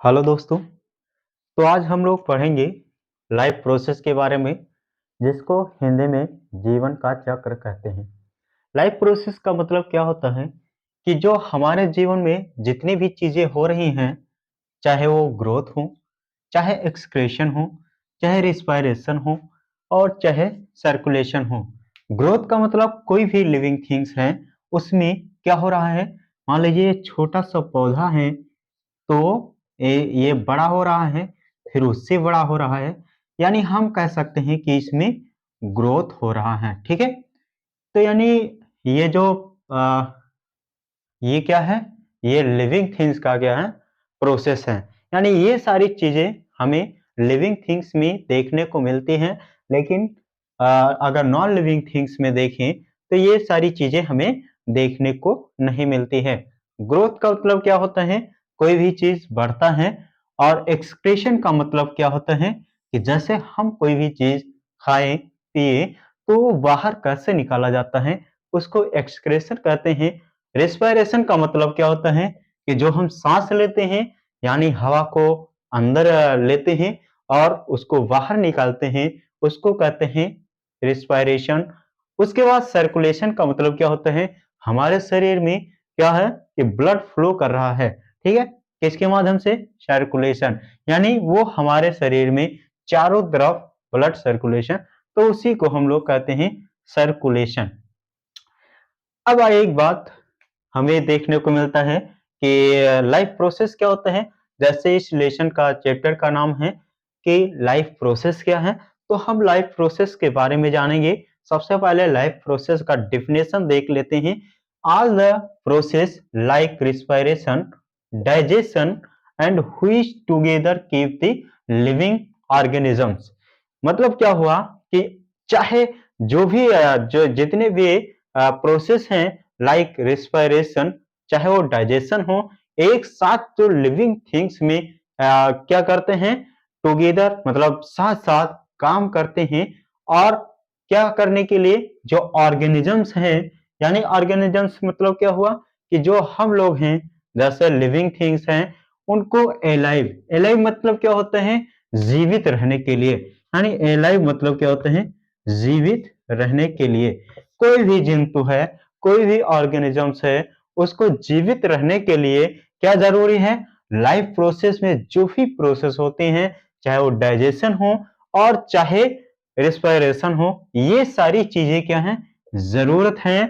Hello दोस्तों। तो आज हम लोग पढ़ेंगे लाइफ प्रोसेस के बारे में, जिसको हिंदी में जीवन का चक्र कहते हैं। लाइफ प्रोसेस का मतलब क्या होता है कि जो हमारे जीवन में जितनी भी चीज़ें हो रही हैं, चाहे वो ग्रोथ हो, चाहे एक्सक्रेशन हो, चाहे रिस्पायरेशन हो और चाहे सर्कुलेशन हो। ग्रोथ का मतलब कोई भी लिविंग थिंग्स है, उसमें क्या हो रहा है। मान लीजिए छोटा सा पौधा है, तो ये बड़ा हो रहा है, फिर उससे बड़ा हो रहा है, यानी हम कह सकते हैं कि इसमें ग्रोथ हो रहा है। ठीक है। तो यानी ये जो आ, ये क्या है, ये लिविंग थिंग्स का क्या है, प्रोसेस है। यानी ये सारी चीजें हमें लिविंग थिंग्स में देखने को मिलती हैं, लेकिन अगर नॉन लिविंग थिंग्स में देखें तो ये सारी चीजें हमें देखने को नहीं मिलती है। ग्रोथ का मतलब क्या होता है, कोई भी चीज बढ़ता है। और एक्सक्रीशन का मतलब क्या होता है कि जैसे हम कोई भी चीज खाएं पिए तो वो बाहर कैसे निकाला जाता है, उसको एक्सक्रेशन कहते हैं। रेस्पिरेशन का मतलब क्या होता है कि जो हम सांस लेते हैं, यानी हवा को अंदर लेते हैं और उसको बाहर निकालते हैं, उसको कहते हैं रेस्पिरेशन। उसके बाद सर्कुलेशन का मतलब क्या होता है, हमारे शरीर में क्या है कि ब्लड फ्लो कर रहा है। ठीक है। किसके माध्यम से, सर्कुलेशन, यानी वो हमारे शरीर में चारों तरफ ब्लड सर्कुलेशन, तो उसी को हम लोग कहते हैं सर्कुलेशन। अब आए एक बात हमें देखने को मिलता है कि लाइफ प्रोसेस क्या होता है। जैसे इस लेसन का चैप्टर का नाम है कि लाइफ प्रोसेस क्या है, तो हम लाइफ प्रोसेस के बारे में जानेंगे। सबसे पहले लाइफ प्रोसेस का डिफिनेशन देख लेते हैं। All the process like respiration, digestion and which together keep the living organisms. मतलब क्या हुआ कि चाहे जो भी जो जितने भी प्रोसेस हैं, लाइक रेस्पिरेशन, चाहे वो डाइजेशन हो, एक साथ जो लिविंग थिंग्स में क्या करते हैं, टुगेदर मतलब साथ साथ काम करते हैं। और क्या करने के लिए, जो ऑर्गेनिजम्स हैं, यानी ऑर्गेनिजम्स मतलब क्या हुआ कि जो हम लोग हैं, जैसे लिविंग थिंग्स हैं, उनको एलाइव, एलाइव मतलब क्या होता है, जीवित रहने के लिए। यानी एलाइव मतलब क्या होता है, जीवित रहने के लिए। कोई भी जंतु है, कोई भी ऑर्गेनिजम्स है, उसको जीवित रहने के लिए क्या जरूरी है, लाइफ प्रोसेस में जो भी प्रोसेस होते हैं, चाहे वो डाइजेशन हो और चाहे रेस्पिरेशन हो, ये सारी चीजें क्या हैं, जरूरत है।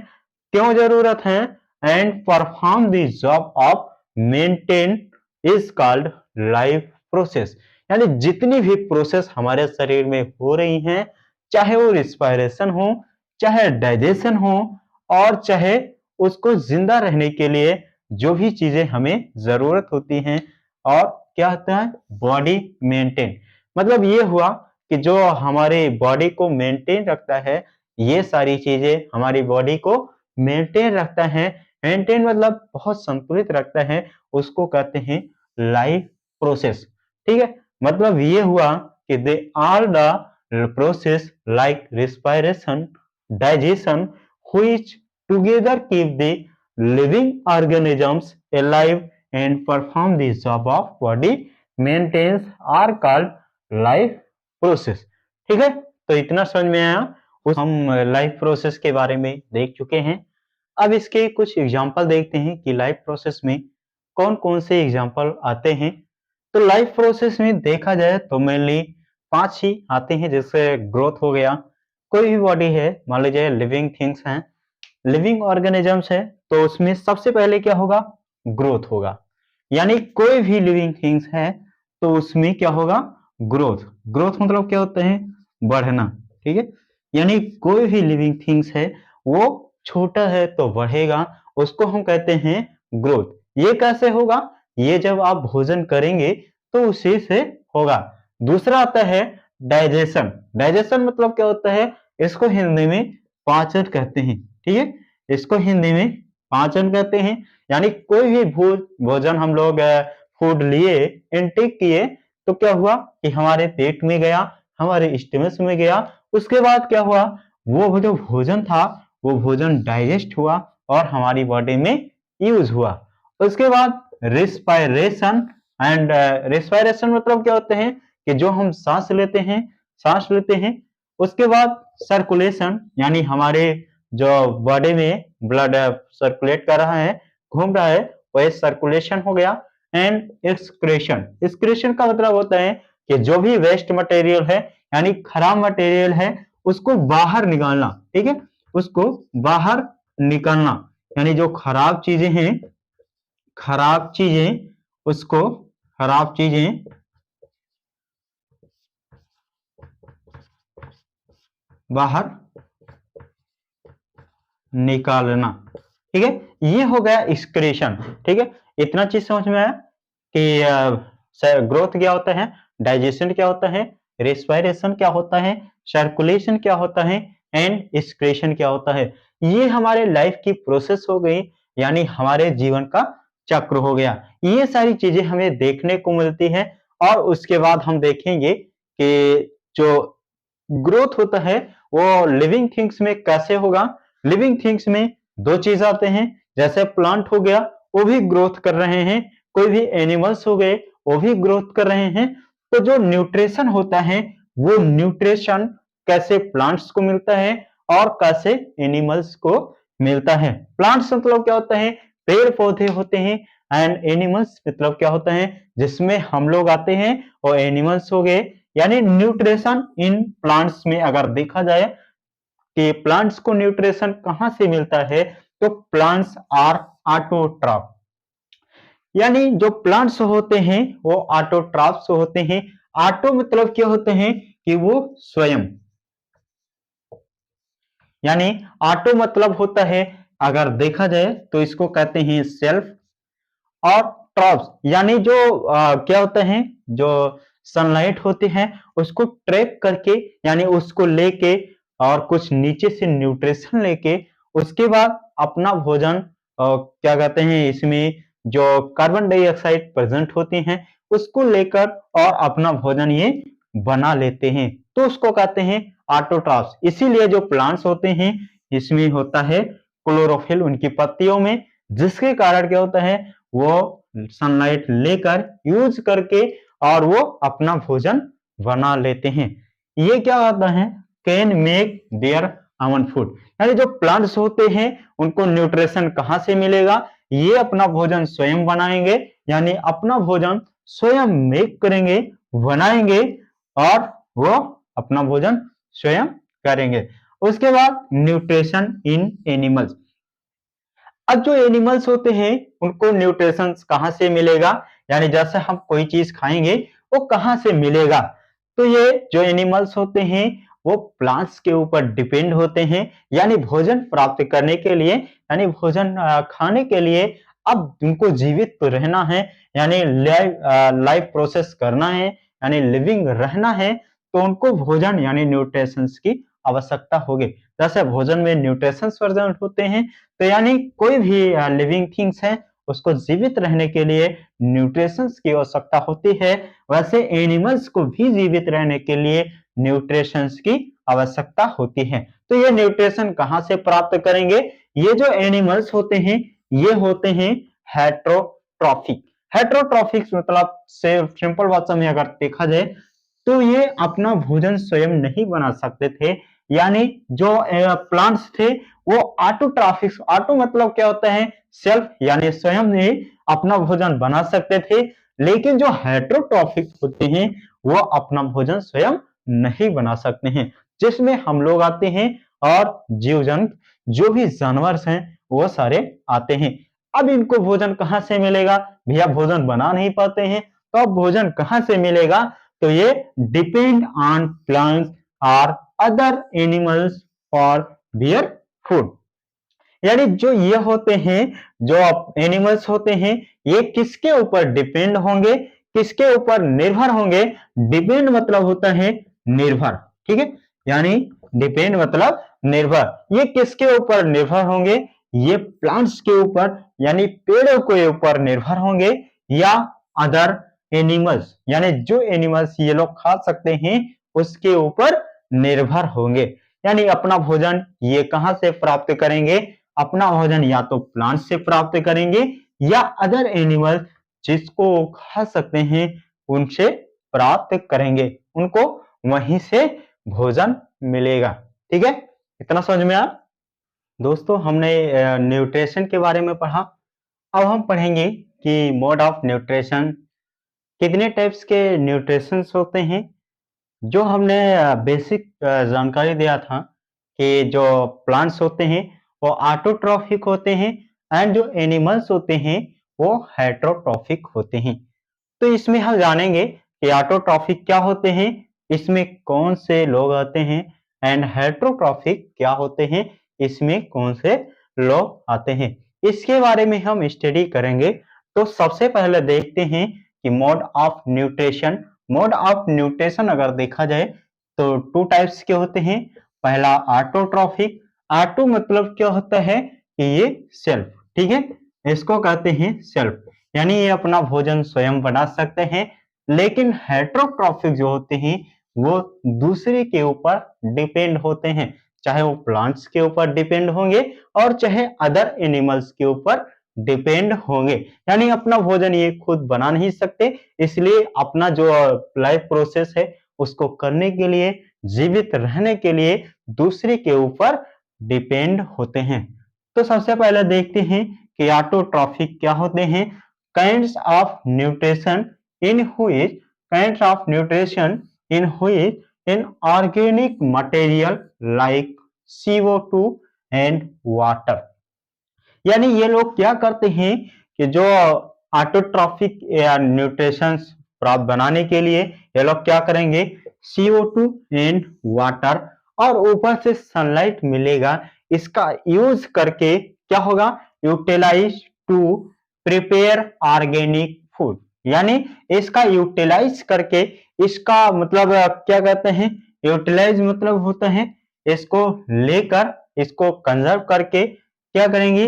क्यों जरूरत है, and perform the job of maintain is called life process. यानी जितनी भी प्रोसेस हमारे शरीर में हो रही हैं, चाहे वो रेस्पिरेशन हो, चाहे डाइजेशन हो, और चाहे उसको जिंदा रहने के लिए जो भी चीजें हमें जरूरत होती हैं, और क्या होता है, बॉडी मेंटेन। मतलब ये हुआ कि जो हमारे बॉडी को मेंटेन रखता है, ये सारी चीजें हमारी बॉडी को मेंटेन रखता है। मेंटेन मतलब बहुत संतुलित रखता है, उसको कहते हैं लाइफ प्रोसेस। ठीक है। मतलब ये हुआ कि they are the process like respiration, digestion, which together keep the living organisms alive and perform the job of body maintenance are called life process। ठीक है। तो इतना समझ में आया। हम लाइफ प्रोसेस के बारे में देख चुके हैं। अब इसके कुछ एग्जाम्पल देखते हैं कि लाइफ प्रोसेस में कौन कौन से एग्जाम्पल आते हैं। तो लाइफ प्रोसेस में देखा जाए तो मेनली 5 ही आते हैं, जैसे ग्रोथ हो गया। कोई भी बॉडी है, मान लीजिए लिविंग थिंग्स हैं, लिविंग ऑर्गेनिजम्स है, तो उसमें सबसे पहले क्या होगा, ग्रोथ होगा। यानी कोई भी लिविंग थिंग्स है तो उसमें क्या होगा, ग्रोथ। ग्रोथ मतलब क्या होता है, बढ़ना। ठीक है। यानी कोई भी लिविंग थिंग्स है, वो छोटा है तो बढ़ेगा, उसको हम कहते हैं ग्रोथ। ये कैसे होगा, ये जब आप भोजन करेंगे तो उसी से होगा। दूसरा आता है डाइजेशन। डाइजेशन मतलब क्या होता है, इसको हिंदी में पाचन कहते हैं। ठीक है। इसको हिंदी में पाचन कहते हैं। यानी कोई भी भोजन हम लोग फूड लिए, इनटेक किए, तो क्या हुआ कि हमारे पेट में गया, हमारे स्टमक में गया, उसके बाद क्या हुआ, वो जो भोजन था वो भोजन डाइजेस्ट हुआ और हमारी बॉडी में यूज हुआ। उसके बाद रिस्पायरेशन एंड रेस्पिरेशन मतलब क्या होते हैं कि जो हम सांस लेते हैं उसके बाद सर्कुलेशन यानी हमारे जो बॉडी में ब्लड सर्कुलेट कर रहा है, घूम रहा है, वह सर्कुलेशन हो गया। एंड एक्सक्रेशन का मतलब होता है कि जो भी वेस्ट मटेरियल है यानी खराब मटेरियल है उसको बाहर निकालना, ठीक है, उसको बाहर निकालना, यानी जो खराब चीजें उसको खराब चीजें बाहर निकालना, ठीक है, ये हो गया एक्सक्रीशन। ठीक है, इतना चीज समझ में आया कि ग्रोथ क्या होता है, डाइजेशन क्या होता है, रेस्पिरेशन क्या होता है, सर्कुलेशन क्या होता है एंड एक्सक्रीशन क्या होता है। ये हमारे लाइफ की प्रोसेस हो गई, यानी हमारे जीवन का चक्र हो गया। ये सारी चीजें हमें देखने को मिलती है और उसके बाद हम देखेंगे कि जो ग्रोथ होता है वो लिविंग थिंग्स में कैसे होगा। लिविंग थिंग्स में दो चीज आते हैं, जैसे प्लांट हो गया वो भी ग्रोथ कर रहे हैं, कोई भी एनिमल्स हो गए वो भी ग्रोथ कर रहे हैं। तो जो न्यूट्रिशन होता है वो न्यूट्रिशन कैसे प्लांट्स को मिलता है और कैसे एनिमल्स को मिलता है। प्लांट्स मतलब क्या होता है, पेड़ पौधे होते हैं, एंड एनिमल्स मतलब क्या होता है जिसमें हम लोग आते हैं, और एनिमल्स हो गए। यानी न्यूट्रिशन इन प्लांट्स में अगर देखा जाए कि प्लांट्स को न्यूट्रिशन कहां से मिलता है, तो प्लांट्स आर ऑटोट्रॉफ, यानी जो प्लांट्स होते हैं वो ऑटोट्रॉफ्स होते हैं। ऑटो मतलब क्या होते हैं कि वो स्वयं, यानी ऑटो मतलब होता है अगर देखा जाए तो इसको कहते हैं सेल्फ, और ट्रॉप्स यानी जो क्या होता है जो सनलाइट होती है उसको ट्रैप करके, यानी उसको लेके और कुछ नीचे से न्यूट्रिशन लेके उसके बाद अपना भोजन क्या कहते हैं इसमें जो कार्बन डाइऑक्साइड प्रेजेंट होती हैं उसको लेकर और अपना भोजन ये बना लेते हैं, तो उसको कहते हैं ऑटोट्रॉफ्स। इसीलिए जो प्लांट्स होते हैं इसमें होता है क्लोरोफिल उनकी पत्तियों में, जिसके कारण क्या होता है वो सनलाइट लेकर यूज करके और वो अपना भोजन बना लेते हैं। ये क्या होता है, can make their Aman food, यानी जो प्लांट्स होते हैं उनको न्यूट्रिशन कहां से मिलेगा, ये अपना भोजन स्वयं बनाएंगे, यानी अपना भोजन स्वयं मेक करेंगे, बनाएंगे और वो अपना भोजन स्वयं करेंगे। उसके बाद न्यूट्रिशन इन एनिमल्स, अब जो एनिमल्स होते हैं उनको न्यूट्रिशन कहां से मिलेगा, यानी जैसे हम कोई चीज खाएंगे वो कहां से मिलेगा, तो ये जो एनिमल्स होते हैं वो प्लांट्स के ऊपर डिपेंड होते हैं, यानी भोजन प्राप्त करने के लिए, यानी भोजन खाने के लिए अब उनको जीवित तो रहना है, यानी लाइफ प्रोसेस करना है, यानी लिविंग रहना है, तो उनको भोजन यानी न्यूट्रिशंस की आवश्यकता होगी। जैसे भोजन में न्यूट्रिशंस प्रेजेंट होते हैं, तो यानी कोई भी लिविंग थिंग्स है उसको जीवित रहने के लिए न्यूट्रिशंस की आवश्यकता होती है, वैसे एनिमल्स को भी जीवित रहने के लिए न्यूट्रिशंस की आवश्यकता होती है। तो ये न्यूट्रिशन कहां से प्राप्त करेंगे, ये जो एनिमल्स होते हैं ये होते हैं हेट्रोट्रॉफिक। हेट्रोट्रॉफिक मतलब से सिंपल भाषा में अगर देखा जाए तो ये अपना भोजन स्वयं नहीं बना सकते थे, यानी जो प्लांट्स थे वो ऑटोट्रॉफिक, ऑटो मतलब क्या होता है सेल्फ, यानी स्वयं ही अपना भोजन बना सकते थे, लेकिन जो हेट्रोट्रॉफिक होते हैं वो अपना भोजन स्वयं नहीं बना सकते हैं, जिसमें हम लोग आते हैं और जीव जंतु जो भी जानवर हैं वो सारे आते हैं। अब इनको भोजन कहां से मिलेगा, भैया भोजन बना नहीं पाते हैं तो अब भोजन कहां से मिलेगा, तो ये डिपेंड ऑन प्लांट्स और other animals for their food, यानी जो ये होते हैं जो एनिमल्स होते हैं ये किसके ऊपर डिपेंड होंगे, किसके ऊपर निर्भर होंगे। डिपेंड मतलब होता है निर्भर, ठीक है, यानी डिपेंड मतलब निर्भर, ये किसके ऊपर निर्भर होंगे, ये प्लांट्स के ऊपर यानी पेड़ों के ऊपर निर्भर होंगे, या अदर एनिमल्स यानी जो एनिमल्स ये लोग खा सकते हैं उसके ऊपर निर्भर होंगे। यानी अपना भोजन ये कहां से प्राप्त करेंगे, अपना भोजन या तो प्लांट से प्राप्त करेंगे या अदर एनिमल जिसको खा सकते हैं उनसे प्राप्त करेंगे, उनको वहीं से भोजन मिलेगा। ठीक है, इतना समझ में आया। दोस्तों हमने न्यूट्रिशन के बारे में पढ़ा। अब हम पढ़ेंगे कि मोड ऑफ न्यूट्रिशन, कितने टाइप्स के न्यूट्रिशंस होते हैं। जो हमने बेसिक जानकारी दिया था कि जो प्लांट्स होते हैं वो ऑटोट्रॉफिक होते हैं एंड जो एनिमल्स होते हैं वो हेटेरोट्रॉफिक होते हैं। तो इसमें हम जानेंगे कि ऑटोट्रॉफिक क्या होते हैं, इसमें कौन से लोग आते हैं, एंड हेटेरोट्रॉफिक क्या होते हैं, इसमें कौन से लोग आते हैं। इसके बारे में हम स्टडी करेंगे। तो सबसे पहले देखते हैं कि mode of nutrition. Mode of nutrition अगर देखा जाए तो टू टाइप्स के होते हैं। पहला ऑटोट्रॉफिक। ऑटो मतलब क्या होता है कि ये सेल्फ, ठीक है, इसको कहते हैं सेल्फ, यानी ये अपना भोजन स्वयं बना सकते हैं। लेकिन हेटेरोट्रॉफिक जो होते हैं वो दूसरे के ऊपर डिपेंड होते हैं, चाहे वो प्लांट्स के ऊपर डिपेंड होंगे और चाहे अदर एनिमल्स के ऊपर डिपेंड होंगे, यानी अपना भोजन ये खुद बना नहीं सकते, इसलिए अपना जो लाइफ प्रोसेस है उसको करने के लिए, जीवित रहने के लिए दूसरे के ऊपर डिपेंड होते हैं। तो सबसे पहले देखते हैं कि ऑटोट्रॉफिक क्या होते हैं। Kinds of nutrition in which kinds of nutrition in which in organic material like CO2 and water. यानी ये लोग क्या करते हैं कि जो ऑटोट्रॉफिक या न्यूट्रिशन प्राप्त बनाने के लिए ये लोग क्या करेंगे, CO2 एंड वाटर और ऊपर से सनलाइट मिलेगा, इसका यूज करके क्या होगा, utilise to prepare organic food. यानी इसका यूटिलाइज करके, इसका मतलब क्या कहते हैं, यूटिलाइज मतलब होता है इसको लेकर, इसको कंजर्व करके क्या करेंगे,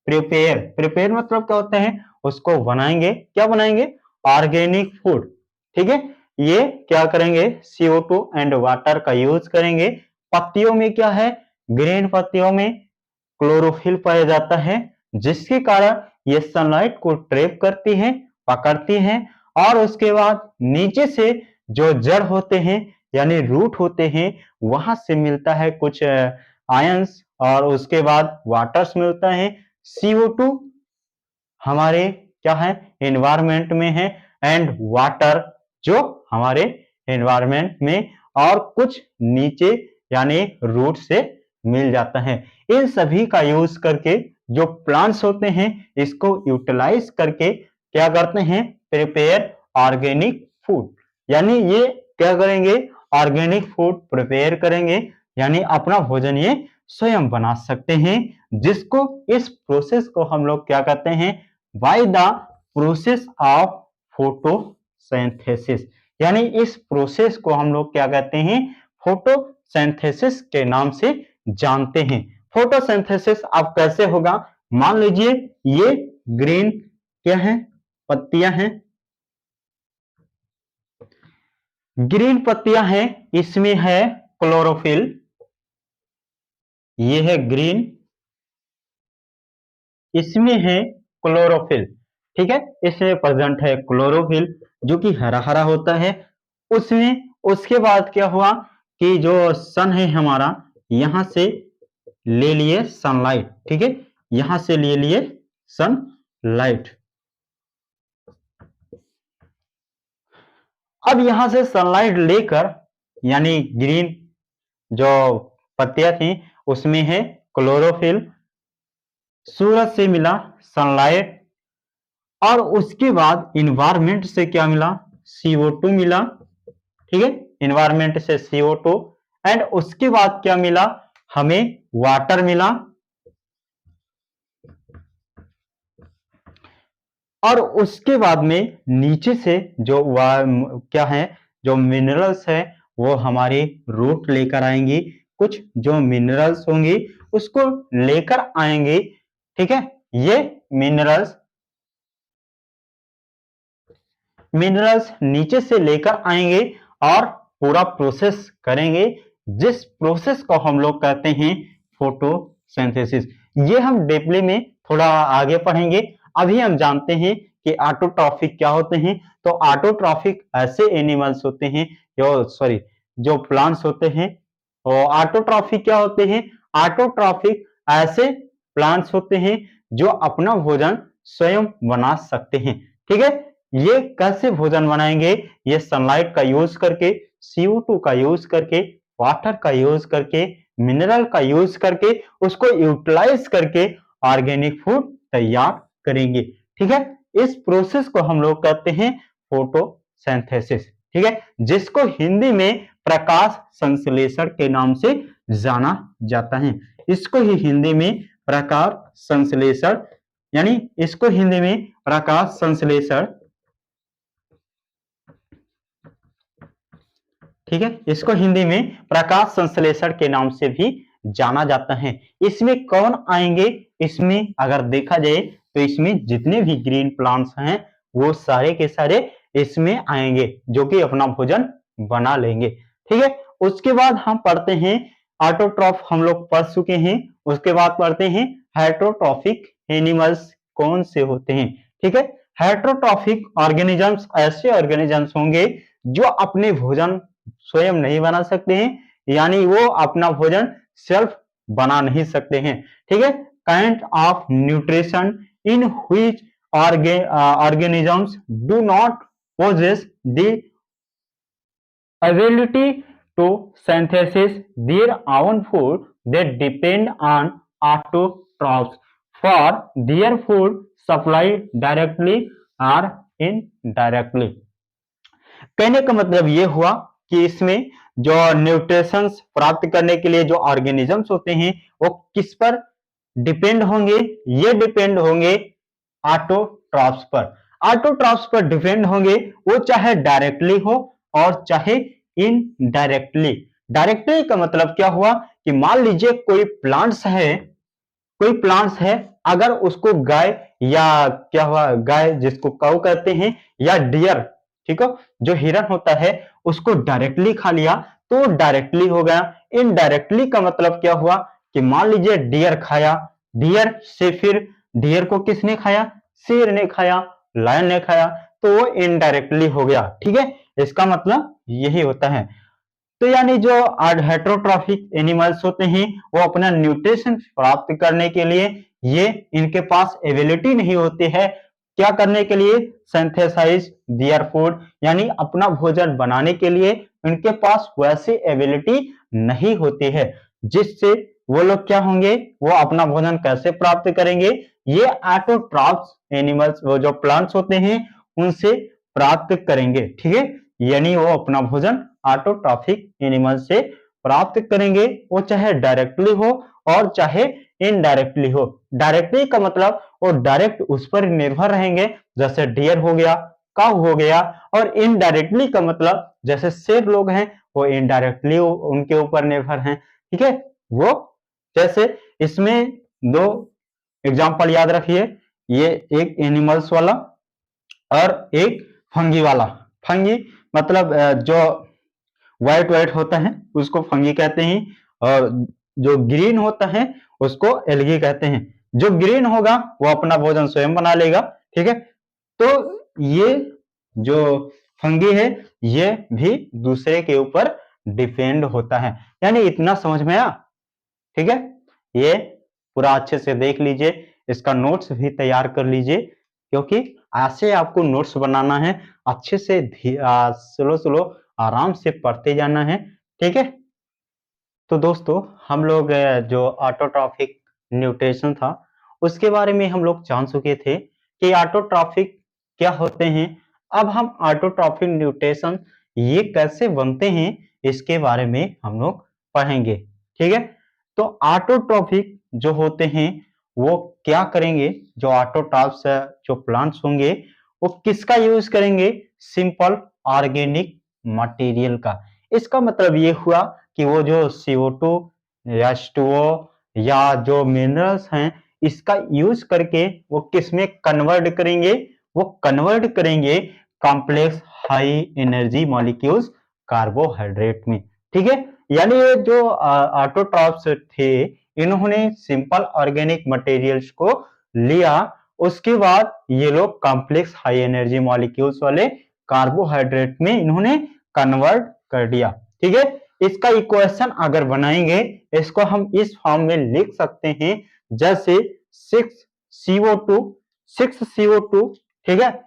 प्रिपेयर। प्रिपेयर मतलब क्या होता है, उसको बनाएंगे, क्या बनाएंगे, ऑर्गेनिक फूड। ठीक है, ये क्या करेंगे, CO2 एंड वाटर का यूज करेंगे। पत्तियों में क्या है, ग्रीन पत्तियों में क्लोरोफिल पाया जाता है, जिसके कारण ये सनलाइट को ट्रैप करती है, पकड़ती है, और उसके बाद नीचे से जो जड़ होते हैं यानी रूट होते हैं वहां से मिलता है कुछ आयंस, और उसके बाद वाटर्स मिलता है। CO2 हमारे क्या है, एनवायरमेंट में है, एंड वाटर जो हमारे एनवायरमेंट में और कुछ नीचे यानी रूट से मिल जाता है। इन सभी का यूज करके जो प्लांट्स होते हैं इसको यूटिलाइज करके क्या करते हैं, प्रिपेयर ऑर्गेनिक फूड। यानी ये क्या करेंगे, ऑर्गेनिक फूड प्रिपेयर करेंगे, यानी अपना भोजन ये स्वयं बना सकते हैं, जिसको इस प्रोसेस को हम लोग क्या कहते हैं, by the process of photosynthesis. यानी इस प्रोसेस को हम लोग क्या कहते हैं, फोटोसिंथेसिस के नाम से जानते हैं। फोटोसिंथेसिस अब कैसे होगा, मान लीजिए ये ग्रीन क्या है, पत्तियां हैं, ग्रीन पत्तियां हैं, इसमें है क्लोरोफिल, ये है ग्रीन, इसमें है क्लोरोफिल। ठीक है, इसमें प्रेजेंट है क्लोरोफिल जो कि हरा हरा होता है उसमें। उसके बाद क्या हुआ कि जो सन है हमारा, यहां से ले लिए सनलाइट, ठीक है, यहां से ले लिए सनलाइट। अब यहां से सनलाइट लेकर, यानी ग्रीन जो पत्तियां थी उसमें है क्लोरोफिल, सूरज से मिला सनलाइट, और उसके बाद इन्वायरमेंट से क्या मिला, CO2 मिला। ठीक है, इन्वायरमेंट से CO2, एंड उसके बाद क्या मिला, हमें वाटर मिला, और उसके बाद में नीचे से जो क्या है, जो मिनरल्स है वो हमारी रूट लेकर आएंगी, कुछ जो मिनरल्स होंगी उसको लेकर आएंगे। ठीक है, ये मिनरल्स नीचे से लेकर आएंगे और पूरा प्रोसेस करेंगे, जिस प्रोसेस को हम लोग कहते हैं फोटोसिंथेसिस। ये हम डीपली में थोड़ा आगे पढ़ेंगे। अभी हम जानते हैं कि ऑटोट्रॉफिक क्या होते हैं। तो ऑटोट्रॉफिक ऐसे एनिमल्स होते हैं, जो प्लांट्स होते हैं। और ऑटोट्रॉफिक क्या होते हैं? ऑटोट्रॉफिक ऐसे प्लांट्स होते हैं जो अपना भोजन स्वयं बना सकते हैं। ठीक है, ये कैसे भोजन बनाएंगे? ये सनलाइट का यूज करके, CO2 का यूज करके, वाटर का यूज करके, मिनरल का यूज करके, उसको यूटिलाइज करके ऑर्गेनिक फूड तैयार करेंगे। ठीक है, इस प्रोसेस को हम लोग कहते हैं फोटोसिंथेसिस। ठीक है, जिसको हिंदी में प्रकाश संश्लेषण के नाम से जाना जाता है। इसको ही हिंदी में प्रकाश संश्लेषण, यानी इसको हिंदी में प्रकाश संश्लेषण, ठीक है, इसको हिंदी में प्रकाश संश्लेषण के नाम से भी जाना जाता है। इसमें कौन आएंगे? इसमें अगर देखा जाए तो इसमें जितने भी ग्रीन प्लांट्स हैं वो सारे के सारे इसमें आएंगे, जो कि अपना भोजन बना लेंगे। ठीक है, उसके बाद हम पढ़ते हैं ऑटोट्रॉफ, हम लोग पढ़ चुके हैं। उसके बाद पढ़ते हैं हेटरोट्रॉफिक एनिमल्स कौन से होते हैं। ठीक है, हेटरोट्रॉफिक ऑर्गेनिजम्स ऐसे ऑर्गेनिजम्स होंगे जो अपने भोजन स्वयं नहीं बना सकते हैं, यानी वो अपना भोजन सेल्फ बना नहीं सकते हैं। ठीक है, kind of nutrition in which organisms do not possess the ability to synthesize their own food. They depend on autotrophs for their food supply directly or indirectly. कहने का मतलब ये हुआ कि इसमें जो न्यूट्रिशंस प्राप्त करने के लिए जो ऑर्गेनिजम्स होते हैं वो किस पर डिपेंड होंगे? ये डिपेंड होंगे ऑटोट्रॉफ्स पर। ऑटोट्रॉफ्स पर डिपेंड होंगे, वो चाहे डायरेक्टली हो और चाहे इनडायरेक्टली। डायरेक्टली का मतलब क्या हुआ कि मान लीजिए कोई प्लांट्स है, अगर उसको गाय, या क्या हुआ, गाय जिसको काऊ कहते हैं, या डियर, ठीक है, जो हिरन होता है, उसको डायरेक्टली खा लिया तो डायरेक्टली हो गया। इनडायरेक्टली का मतलब क्या हुआ कि मान लीजिए डियर खाया, डियर से फिर डियर को किसने खाया? शेर ने खाया, लायन ने खाया, तो वो इनडायरेक्टली हो गया। ठीक है, इसका मतलब यही होता है। तो यानी जो हेटरोट्रॉफिक एनिमल्स होते हैं वो अपना न्यूट्रिशन प्राप्त करने के लिए, ये इनके पास एबिलिटी नहीं होती है क्या करने के लिए? सिंथेसाइज देयर फूड, यानी अपना भोजन बनाने के लिए इनके पास वैसी एबिलिटी नहीं होती है, जिससे वो लोग क्या होंगे, वो अपना भोजन कैसे प्राप्त करेंगे? ये ऑटोट्रॉफ्स एनिमल्स, वो जो प्लांट्स होते हैं उनसे प्राप्त करेंगे। ठीक है, यानी वो अपना भोजन ऑटोट्रॉफिक एनिमल से प्राप्त करेंगे, वो चाहे डायरेक्टली हो और चाहे इनडायरेक्टली हो। डायरेक्टली का मतलब वो डायरेक्ट उस पर निर्भर रहेंगे, जैसे डियर हो गया, काऊ हो गया। और इनडायरेक्टली का मतलब जैसे शेर लोग हैं, वो इनडायरेक्टली उनके ऊपर निर्भर हैं। ठीक है, वो जैसे इसमें दो एग्जांपल याद रखिए, ये एक एनिमल्स वाला और एक फंगी वाला। फंगी मतलब जो व्हाइट व्हाइट होता है उसको फंगी कहते हैं, और जो ग्रीन होता है उसको एल्गी कहते हैं। जो ग्रीन होगा वो अपना भोजन स्वयं बना लेगा। ठीक है, तो ये जो फंगी है ये भी दूसरे के ऊपर डिपेंड होता है। यानी इतना समझ में आया? ठीक है, ये पूरा अच्छे से देख लीजिए, इसका नोट्स भी तैयार कर लीजिए, क्योंकि ऐसे आपको नोट्स बनाना है, अच्छे से स्लो स्लो आराम से पढ़ते जाना है। ठीक है, तो दोस्तों हम लोग जो ऑटोट्रॉफिक न्यूट्रिशन था उसके बारे में हम लोग जान चुके थे कि ऑटोट्रॉफिक क्या होते हैं। अब हम ऑटोट्रॉफिक न्यूट्रिशन ये कैसे बनते हैं इसके बारे में हम लोग पढ़ेंगे। ठीक है, तो ऑटोट्रॉफिक जो होते हैं वो क्या करेंगे? जो ऑटोट्रॉफ्स जो प्लांट्स होंगे वो किसका यूज करेंगे? सिंपल ऑर्गेनिक मटेरियल का। इसका मतलब ये हुआ कि वो जो CO2 या H2O या जो मिनरल्स हैं इसका यूज करके वो किसमें कन्वर्ट करेंगे? वो कन्वर्ट करेंगे complex high energy molecules carbohydrate में। ठीक है, यानी ये जो ऑटोट्रॉफ्स थे इन्होंने सिंपल ऑर्गेनिक मटेरियल्स को लिया, उसके बाद ये लोग कॉम्प्लेक्स हाई एनर्जी मॉलिक्यूल्स वाले कार्बोहाइड्रेट में इन्होंने कन्वर्ट कर दिया। ठीक है, इसका इक्वेशन अगर बनाएंगे इसको हम इस फॉर्म में लिख सकते हैं, जैसे 6CO2 6CO2। ठीक है,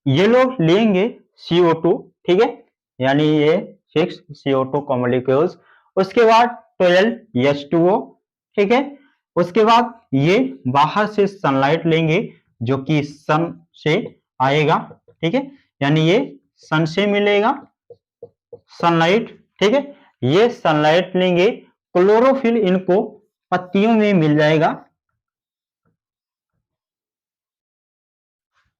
ये लोग लेंगे CO2, ठीक है, यानी ये 6CO2 मॉलिक्यूल्स, उसके बाद 12H2O। ठीक है, उसके बाद ये बाहर से सनलाइट लेंगे जो कि सन से आएगा। ठीक है, यानी ये सन से मिलेगा सनलाइट। ठीक है, ये सनलाइट लेंगे, क्लोरोफिल इनको पत्तियों में मिल जाएगा।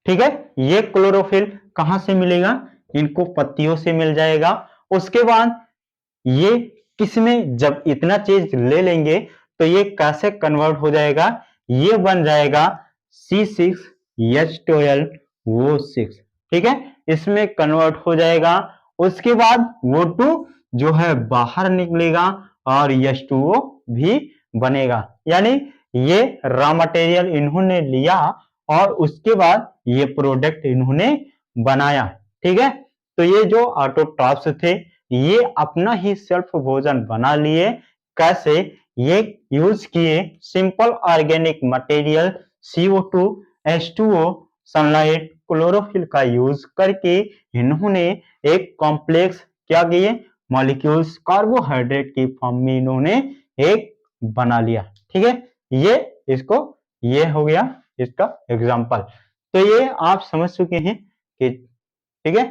ठीक है, ये क्लोरोफिल कहां से मिलेगा, इनको पत्तियों से मिल जाएगा। उसके बाद ये किसमें, जब इतना चीज ले लेंगे तो ये कैसे कन्वर्ट हो जाएगा, ये बन जाएगा C6H12O6। ठीक है, इसमें कन्वर्ट हो जाएगा। उसके बाद O2 जो है बाहर निकलेगा और H2O भी बनेगा। यानी ये रॉ मटेरियल इन्होंने लिया और उसके बाद ये प्रोडक्ट इन्होंने बनाया। ठीक है, तो ये जो ऑटोट्रॉफ्स थे ये अपना ही सेल्फ भोजन बना लिए। कैसे, ये यूज किए simple organic material CO2, H2O, sunlight, chlorophyll का यूज करके इन्होंने एक कॉम्प्लेक्स क्या किए मॉलिक्यूल्स कार्बोहाइड्रेट की फॉर्म में इन्होंने एक बना लिया। ठीक है, ये इसको ये हो गया इसका एग्जाम्पल। तो ये आप समझ चुके हैं कि ठीक है।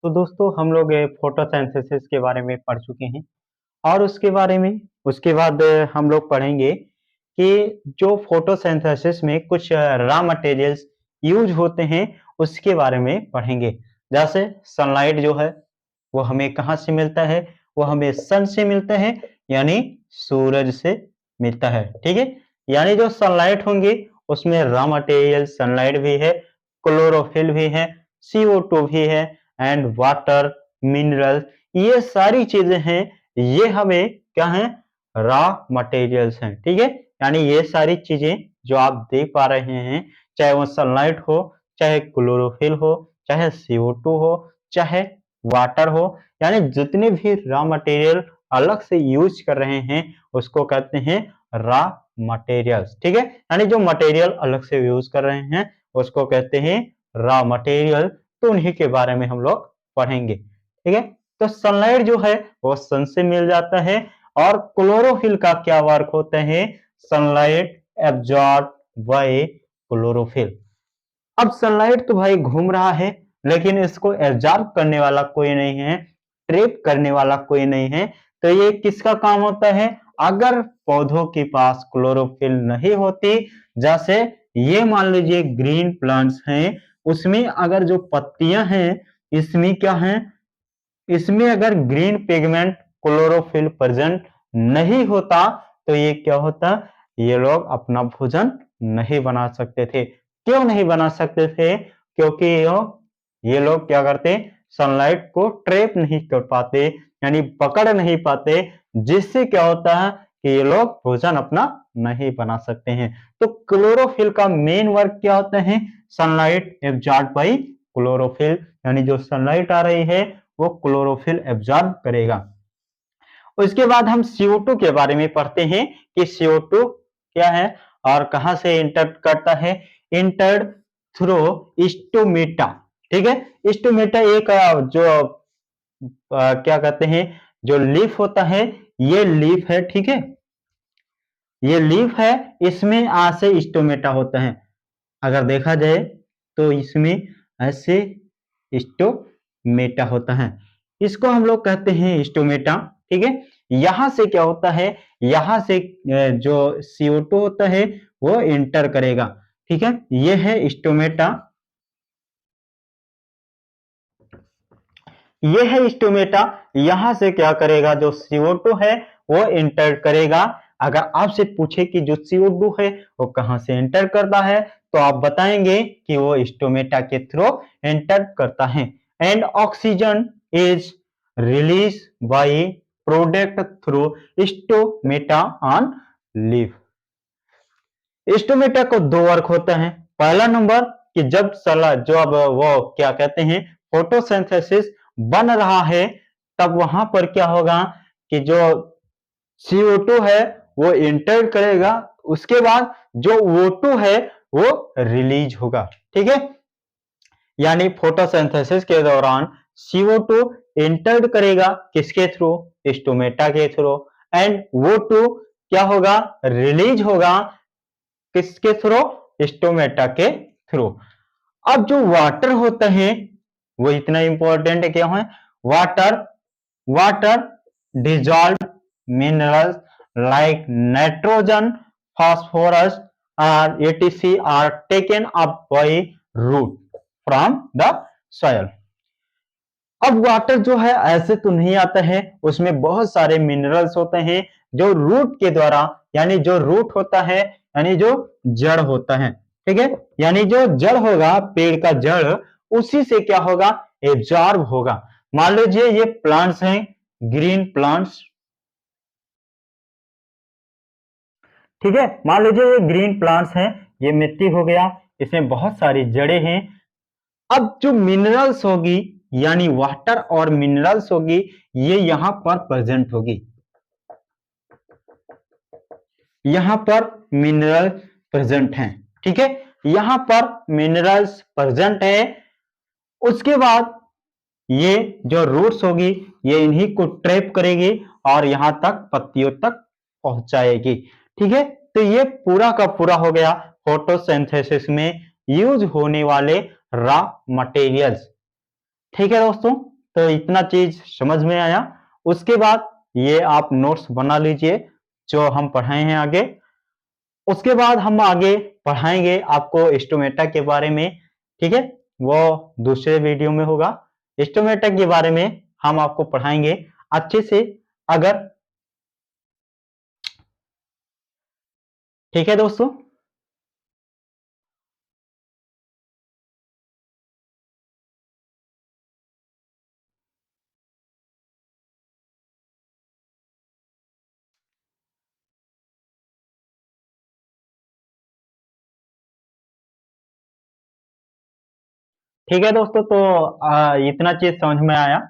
तो दोस्तों हम लोग फोटोसिंथेसिस के बारे में पढ़ चुके हैं और उसके बाद हम लोग पढ़ेंगे कि जो फोटोसिंथेसिस में कुछ रॉ मटेरियल्स यूज होते हैं उसके बारे में पढ़ेंगे। जैसे सनलाइट जो है वो हमें कहाँ से मिलता है, वो हमें सन से मिलता है, यानी सूरज से मिलता है। ठीक है, यानी जो सनलाइट होंगी उसमें रॉ मटेरियल सनलाइट भी है, क्लोरोफिल भी है, CO2 भी है एंड वाटर, मिनरल, ये सारी चीजें हैं, ये हमें क्या है, रॉ मटेरियल्स हैं। ठीक है, यानी ये सारी चीजें जो आप देख पा रहे हैं, चाहे वो सनलाइट हो, चाहे क्लोरोफिल हो, चाहे CO2 हो, चाहे वाटर हो, यानी जितने भी रॉ मटेरियल अलग से यूज कर रहे हैं उसको कहते हैं रॉ मटेरियल्स। ठीक है, यानी जो मटेरियल अलग से यूज कर रहे हैं उसको कहते हैं रॉ मटेरियल। तो उन्हीं के बारे में हम लोग पढ़ेंगे। ठीक है, तो सनलाइट जो है वो सन से मिल जाता है और क्लोरोफिल का क्या वर्क होता है, सनलाइट एब्जॉर्ब बाय क्लोरोफिल। अब सनलाइट तो भाई घूम रहा है लेकिन इसको एब्जॉर्ब करने वाला कोई नहीं है, ट्रैप करने वाला कोई नहीं है। तो ये किसका काम होता है, अगर पौधों के पास क्लोरोफिल नहीं होती, जैसे ये मान लीजिए ग्रीन प्लांट्स हैं, उसमें अगर जो पत्तियां हैं इसमें क्या है, इसमें अगर ग्रीन पिगमेंट क्लोरोफिल प्रेजेंट नहीं होता तो ये क्या होता, ये लोग अपना भोजन नहीं बना सकते थे। क्यों नहीं बना सकते थे, क्योंकि ये लोग क्या करते, सनलाइट को ट्रैप नहीं कर पाते, यानी पकड़ नहीं पाते, जिससे क्या होता है कि ये लोग भोजन अपना नहीं बना सकते हैं। तो क्लोरोफिल का मेन वर्क क्या होता है, सनलाइट एब्जॉर्ब बाय क्लोरोफिल, यानी जो सनलाइट आ रही है वो क्लोरोफिल एब्जॉर्ब करेगा। उसके बाद हम CO2 के बारे में पढ़ते हैं कि CO2 क्या है और कहां से इंटर करता है, इंटर थ्रू स्टोमेटा। ठीक है, स्टोमेटा एक जो क्या कहते हैं, जो लीफ होता है, ये लीफ है। ठीक है, ये लीफ है, इसमें आ से स्टोमेटा होता है। अगर देखा जाए तो इसमें ऐसे स्टोमेटा होता है, इसको हम लोग कहते हैं स्टोमेटा। ठीक है, यहां से क्या होता है, यहां से जो CO2 होता है वो इंटर करेगा। ठीक है, ये है स्टोमेटा, ये है स्टोमेटा, यहां से क्या करेगा, जो CO2 है वो इंटर करेगा। अगर आपसे पूछे कि जो CO2 है वो कहां से एंटर करता है तो आप बताएंगे कि वो स्टोमेटा के थ्रू एंटर करता है। And oxygen is release by product through stomata on leaf. Stomata को दो वर्क होते हैं। पहला नंबर कि जब वो क्या कहते हैं फोटोसिंथेसिस बन रहा है, तब वहां पर क्या होगा कि जो CO2 है वो इंटर करेगा, उसके बाद जो O2 है वो रिलीज होगा। ठीक है, यानी फोटोसिंथेसिस के दौरान CO2 इंटर करेगा किसके थ्रू, स्टोमेटा के थ्रू, एंड O2 क्या होगा, रिलीज होगा किसके थ्रू, स्टोमेटा के थ्रू। अब जो वाटर होता है वो इतना इंपॉर्टेंट क्या है, water water dissolved minerals like nitrogen, phosphorus or etc are taken up by root from the soil। अब वाटर जो है ऐसे तो नहीं आता है, उसमें बहुत सारे मिनरल्स होते हैं जो रूट के द्वारा, यानी जो रूट होता है यानी जो जड़ होता है, ठीक है, यानी जो जड़ होगा पेड़ का जड़, उसी से क्या होगा, एब्जॉर्ब होगा। मान लीजिए ये प्लांट्स हैं, ग्रीन प्लांट्स, ठीक है, मान लीजिए ये ग्रीन प्लांट्स हैं, ये मिट्टी हो गया, इसमें बहुत सारी जड़ें हैं। अब जो मिनरल्स होगी यानी वाटर और मिनरल्स होगी, ये यहां पर प्रेजेंट होगी, यहां पर मिनरल प्रेजेंट हैं, ठीक है, यहां पर मिनरल्स प्रेजेंट है। उसके बाद ये जो रूट्स होगी ये इन्हीं को ट्रैप करेगी और यहां तक पत्तियों तक पहुंचाएगी। ठीक है, तो ये पूरा का पूरा हो गया फोटोसिंथेसिस में यूज होने वाले रॉ मटेरियल्स। ठीक है दोस्तों, तो इतना चीज समझ में आया। उसके बाद ये आप नोट्स बना लीजिए जो हम पढ़ाए हैं आगे। उसके बाद हम आगे पढ़ाएंगे आपको स्टोमेटा के बारे में, ठीक है, वो दूसरे वीडियो में होगा। स्टोमेटा के बारे में हम आपको पढ़ाएंगे अच्छे से, अगर, ठीक है दोस्तों। ठीक है दोस्तों, तो इतना चीज समझ में आया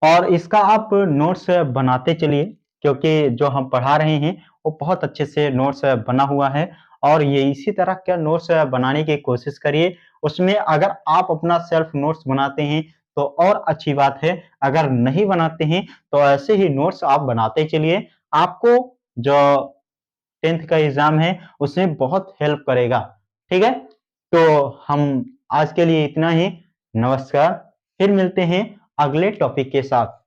और इसका आप नोट्स बनाते चलिए, क्योंकि जो हम पढ़ा रहे हैं वो बहुत अच्छे से नोट्स बना हुआ है। और ये इसी तरह का नोट्स बनाने की कोशिश करिए। उसमें अगर आप अपना सेल्फ नोट्स बनाते हैं तो और अच्छी बात है, अगर नहीं बनाते हैं तो ऐसे ही नोट्स आप बनाते चलिए, आपको जो 10th का एग्जाम है उसमें बहुत हेल्प करेगा। ठीक है, तो हम आज के लिए इतना ही। नमस्कार, फिर मिलते हैं अगले टॉपिक के साथ।